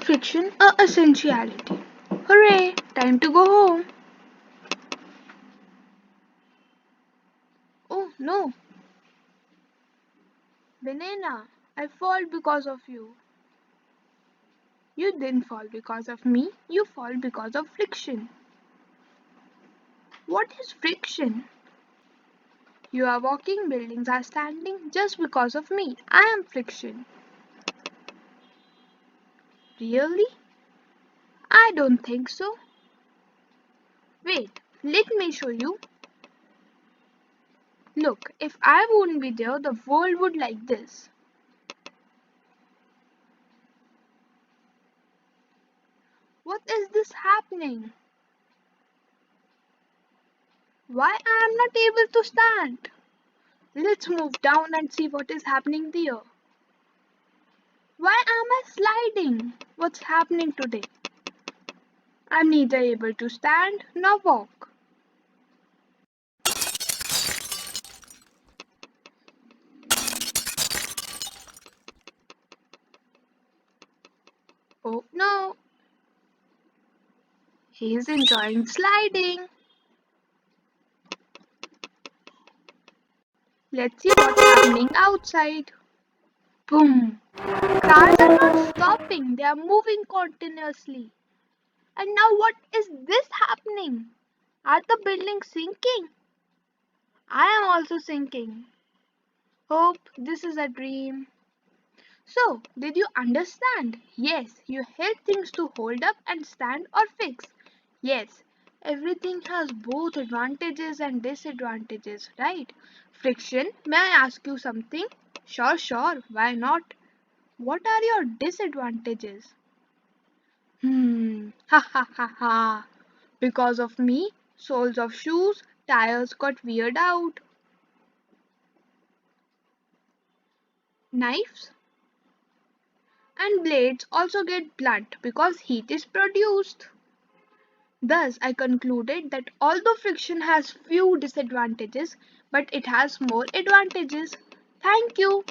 Friction a essentiality. Hooray! Time to go home. Oh no, banana! I fall because of you. You didn't fall because of me. You fall because of friction. What is friction? You are walking, buildings are standing just because of me. I am friction. Really? I don't think so. Wait, let me show you. Look, if I wouldn't be there, the world would like this. What is this happening? Why I am not able to stand? Let's move down and see what is happening there. Why am I sliding? What's happening today? I'm neither able to stand nor walk. Oh no, he's enjoying sliding. Let's see what's happening outside. Boom! Cars are not stopping, they are moving continuously. And now what is this happening? Are the buildings sinking? I am also sinking. Hope this is a dream. So, did you understand? Yes, you held things to hold up and stand or fix. Yes, everything has both advantages and disadvantages, right? Friction, may I ask you something? Sure, sure, why not? What are your disadvantages? Ha ha ha ha. Because of me, soles of shoes, tires got weared out. Knives and blades also get blunt because heat is produced. Thus, I concluded that although friction has few disadvantages, but it has more advantages. Thank you.